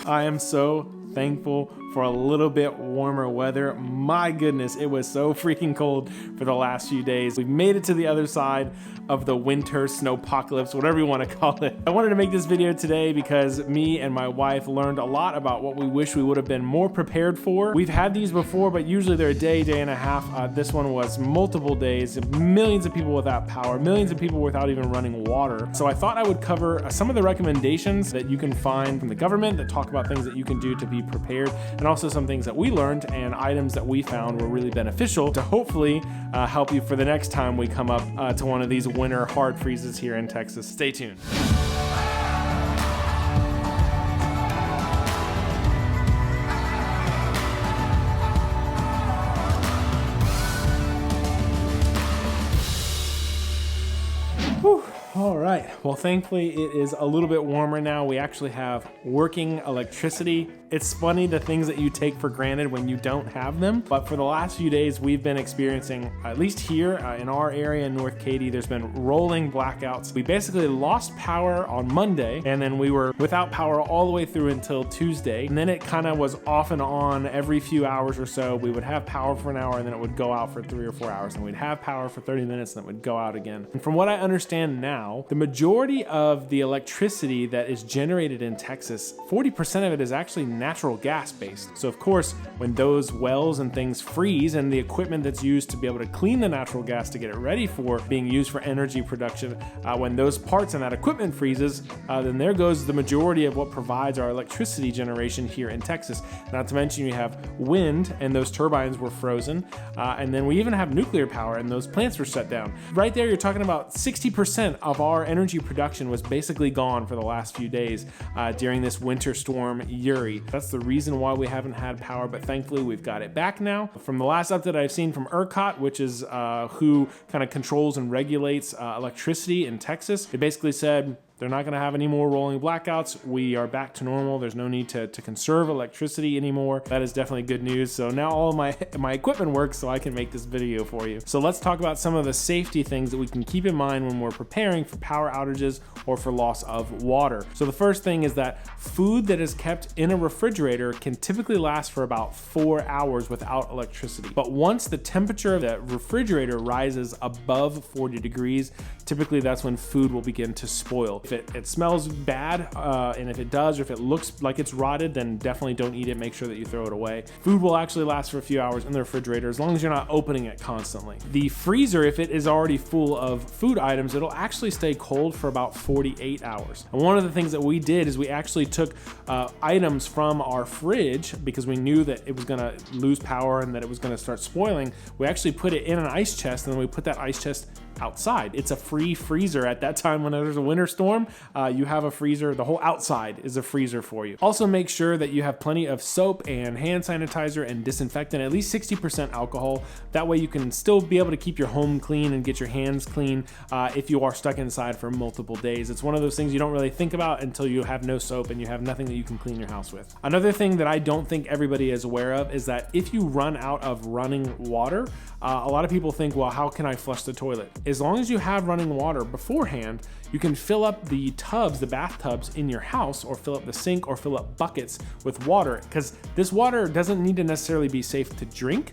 I am so thankful for a little bit warmer weather. My goodness, it was so freaking cold for the last few days. We've made it to the other side of the winter snowpocalypse, whatever you want to call it. I wanted to make this video today because me and my wife learned a lot about what we wish we would have been more prepared for. We've had these before, but usually they're a day, day and a half. This one was multiple days, millions of people without power, millions of people without even running water. So I thought I would cover some of the recommendations that you can find from the government that talk about things that you can do to be prepared, and also some things that we learned and items that we found were really beneficial to hopefully help you for the next time we come up to one of these winter hard freezes here in Texas. Stay tuned. Whew. All right, well, thankfully it is a little bit warmer now. We actually have working electricity. It's funny the things that you take for granted when you don't have them, but for the last few days we've been experiencing, at least here in our area in North Katy, there's been rolling blackouts. We basically lost power on Monday, and then we were without power all the way through until Tuesday, and then it kind of was off and on every few hours or so. We would have power for an hour and then it would go out for 3 or 4 hours, and we'd have power for 30 minutes and it would go out again. And from what I understand now, the majority of the electricity that is generated in Texas, 40% of it is actually natural gas based. So of course, when those wells and things freeze and the equipment that's used to be able to clean the natural gas to get it ready for being used for energy production, when those parts and that equipment freezes, then there goes the majority of what provides our electricity generation here in Texas. Not to mention you have wind, and those turbines were frozen, and then we even have nuclear power and those plants were shut down. Right there, you're talking about 60% of our energy production was basically gone for the last few days during this winter storm Uri. That's the reason why we haven't had power, but thankfully we've got it back now. From the last update I've seen from ERCOT, which is who kind of controls and regulates electricity in Texas, it basically said they're not going to have any more rolling blackouts. We are back to normal. There's no need to conserve electricity anymore. That is definitely good news. So now all of my equipment works, so I can make this video for you. So let's talk about some of the safety things that we can keep in mind when we're preparing for power outages or for loss of water. So the first thing is that food that is kept in a refrigerator can typically last for about 4 hours without electricity. But once the temperature of the refrigerator rises above 40 degrees, typically that's when food will begin to spoil. If it smells bad, and if it does, or if it looks like it's rotted, then definitely don't eat it. Make sure that you throw it away. Food will actually last for a few hours in the refrigerator as long as you're not opening it constantly. The freezer, if it is already full of food items, it'll actually stay cold for about 48 hours. And one of the things that we did is we actually took items from our fridge because we knew that it was gonna lose power and that it was gonna start spoiling. We actually put it in an ice chest, and then we put that ice chest outside. It's a free freezer at that time. When there's a winter storm, you have a freezer. The whole outside is a freezer for you. Also make sure that you have plenty of soap and hand sanitizer and disinfectant, at least 60% alcohol. That way you can still be able to keep your home clean and get your hands clean if you are stuck inside for multiple days. It's one of those things you don't really think about until you have no soap and you have nothing that you can clean your house with. Another thing that I don't think everybody is aware of is that if you run out of running water, a lot of people think, well, how can I flush the toilet? As long as you have running water beforehand, you can fill up the tubs, the bathtubs in your house, or fill up the sink, or fill up buckets with water, because this water doesn't need to necessarily be safe to drink,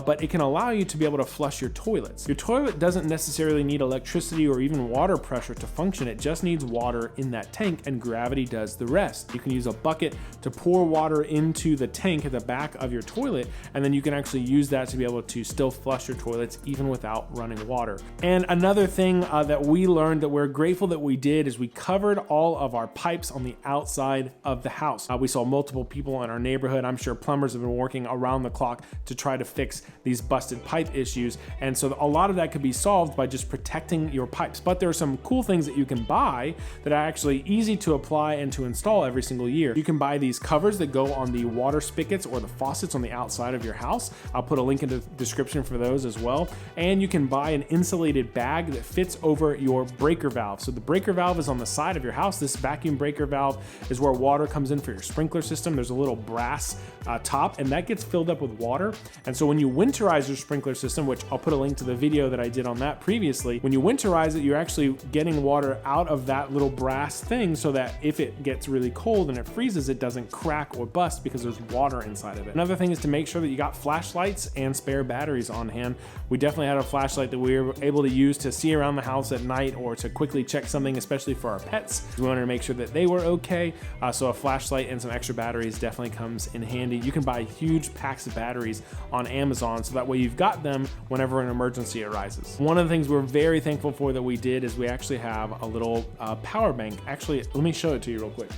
but it can allow you to be able to flush your toilets. Your toilet doesn't necessarily need electricity or even water pressure to function. It just needs water in that tank, and gravity does the rest. You can use a bucket to pour water into the tank at the back of your toilet, and then you can actually use that to be able to still flush your toilets even without running water. And another thing that we learned that we're grateful that we did is we covered all of our pipes on the outside of the house. We saw multiple people in our neighborhood. I'm sure plumbers have been working around the clock to try to fix these busted pipe issues. And so a lot of that could be solved by just protecting your pipes. But there are some cool things that you can buy that are actually easy to apply and to install every single year. You can buy these covers that go on the water spigots or the faucets on the outside of your house. I'll put a link in the description for those as well. And you can buy an insulated insulated bag that fits over your breaker valve. So the breaker valve is on the side of your house. This vacuum breaker valve is where water comes in for your sprinkler system. There's a little brass top, and that gets filled up with water. And so when you winterize your sprinkler system, which I'll put a link to the video that I did on that previously, when you winterize it, you're actually getting water out of that little brass thing so that if it gets really cold and it freezes, it doesn't crack or bust because there's water inside of it. Another thing is to make sure that you got flashlights and spare batteries on hand. We definitely had a flashlight that we were able to use to see around the house at night or to quickly check something, especially for our pets. We wanted to make sure that they were okay. So a flashlight and some extra batteries definitely comes in handy. You can buy huge packs of batteries on Amazon, so that way you've got them whenever an emergency arises. One of the things we're very thankful for that we did is we actually have a little power bank. Actually, let me show it to you real quick.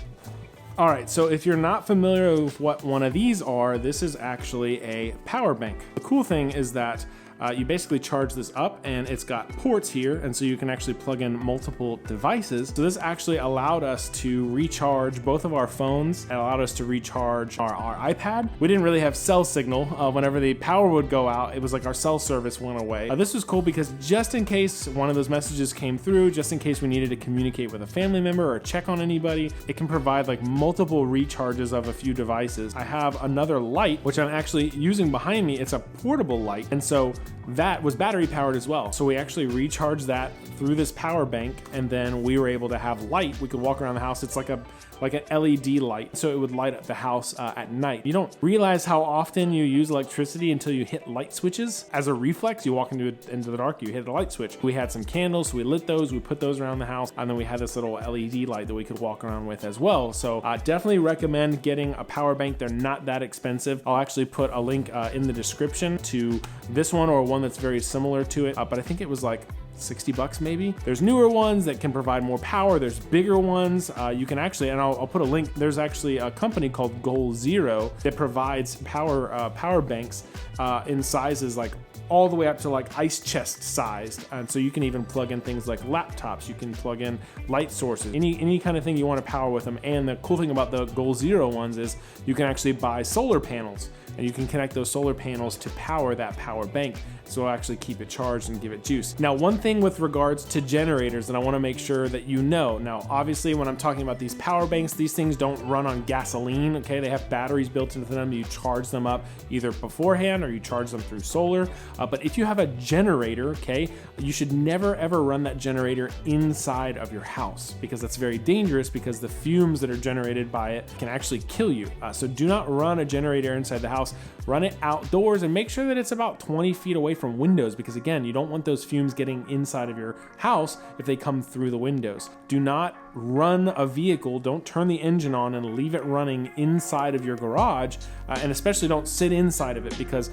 All right, so if you're not familiar with what one of these are, this is actually a power bank. The cool thing is that you basically charge this up, and it's got ports here, and so you can actually plug in multiple devices. So this actually allowed us to recharge both of our phones. It allowed us to recharge our iPad. We didn't really have cell signal. Whenever the power would go out, it was like our cell service went away. This was cool because just in case one of those messages came through, just in case we needed to communicate with a family member or check on anybody, it can provide like multiple recharges of a few devices. I have another light, which I'm actually using behind me. It's a portable light, and so that was battery powered as well. So we actually recharged that through this power bank, and then we were able to have light. We could walk around the house. It's like an LED light, so it would light up the house at night. You don't realize how often you use electricity until you hit light switches. As a reflex, you walk into the dark, you hit a light switch. We had some candles, so we lit those, we put those around the house, and then we had this little LED light that we could walk around with as well. So definitely recommend getting a power bank. They're not that expensive. I'll actually put a link in the description to this one or one that's very similar to it, but I think it was like $60 maybe. There's newer ones that can provide more power. There's bigger ones. You can actually, and I'll put a link, there's actually a company called Goal Zero that provides power banks in sizes like all the way up to like ice chest sized. And so you can even plug in things like laptops, you can plug in light sources, any kind of thing you want to power with them. And the cool thing about the Goal Zero ones is you can actually buy solar panels, and you can connect those solar panels to power that power bank. So it'll actually keep it charged and give it juice. Now, one thing with regards to generators that I wanna make sure that you know. Now, obviously when I'm talking about these power banks, these things don't run on gasoline, okay? They have batteries built into them. You charge them up either beforehand or you charge them through solar. But if you have a generator, okay, you should never ever run that generator inside of your house, because that's very dangerous, because the fumes that are generated by it can actually kill you. So do not run a generator inside the house. Run it outdoors, and make sure that it's about 20 feet away from windows, because again, you don't want those fumes getting inside of your house if they come through the windows. Do not run a vehicle, don't turn the engine on and leave it running inside of your garage, and especially don't sit inside of it, because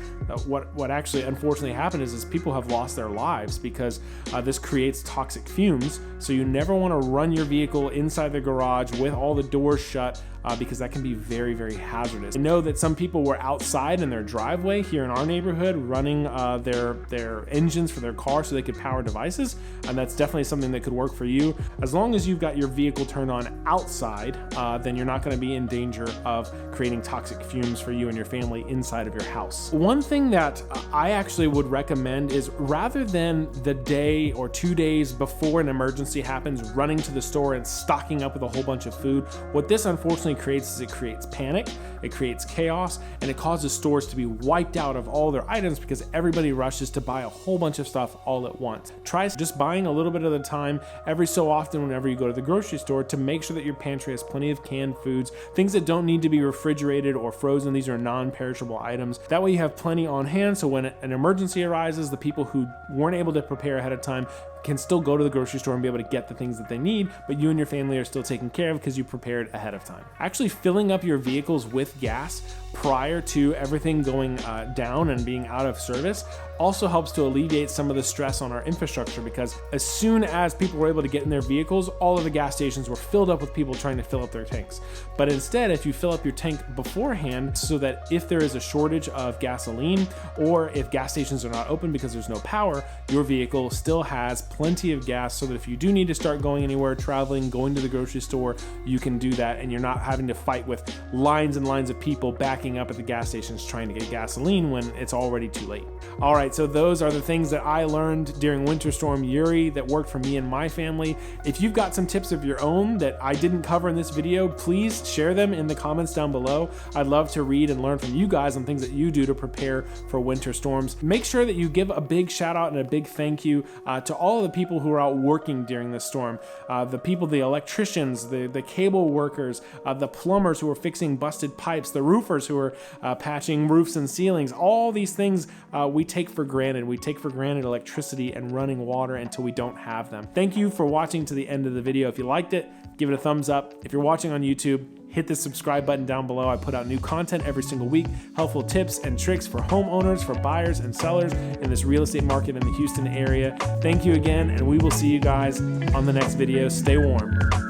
what actually unfortunately happened is people have lost their lives because this creates toxic fumes. So you never want to run your vehicle inside the garage with all the doors shut, because that can be very, very hazardous. I know that some people were outside in their driveway here in our neighborhood running their engines for their car so they could power devices, and that's definitely something that could work for you. As long as you've got your vehicle turned on outside, then you're not going to be in danger of creating toxic fumes for you and your family inside of your house. One thing that I actually would recommend is, rather than the day or 2 days before an emergency happens running to the store and stocking up with a whole bunch of food, what this unfortunately creates is it creates panic, it creates chaos, and it causes stores to be wiped out of all their items because everybody rushes to buy a whole bunch of stuff all at once. Try just buying a little bit at a time every so often whenever you go to the grocery store, to make sure that your pantry has plenty of canned foods, things that don't need to be refrigerated or frozen. These are non-perishable items. That way you have plenty on hand, so when an emergency arises, the people who weren't able to prepare ahead of time can still go to the grocery store and be able to get the things that they need, but you and your family are still taken care of because you prepared ahead of time. Actually filling up your vehicles with gas prior to everything going down and being out of service also helps to alleviate some of the stress on our infrastructure, because as soon as people were able to get in their vehicles, all of the gas stations were filled up with people trying to fill up their tanks. But instead, if you fill up your tank beforehand, so that if there is a shortage of gasoline, or if gas stations are not open because there's no power, your vehicle still has plenty of gas, so that if you do need to start going anywhere, traveling, going to the grocery store, you can do that, and you're not having to fight with lines and lines of people backing up at the gas stations trying to get gasoline when it's already too late. All right, right, so those are the things that I learned during Winter Storm Uri that worked for me and my family. If you've got some tips of your own that I didn't cover in this video, please share them in the comments down below. I'd love to read and learn from you guys on things that you do to prepare for winter storms. Make sure that you give a big shout out and a big thank you to all of the people who are out working during this storm. The people, the electricians, the cable workers, the plumbers who are fixing busted pipes, the roofers who are patching roofs and ceilings. All these things we take for granted. We take for granted electricity and running water until we don't have them. Thank you for watching to the end of the video. If you liked it, give it a thumbs up. If you're watching on YouTube, hit the subscribe button down below. I put out new content every single week, helpful tips and tricks for homeowners, for buyers and sellers in this real estate market in the Houston area. Thank you again, and we will see you guys on the next video. Stay warm.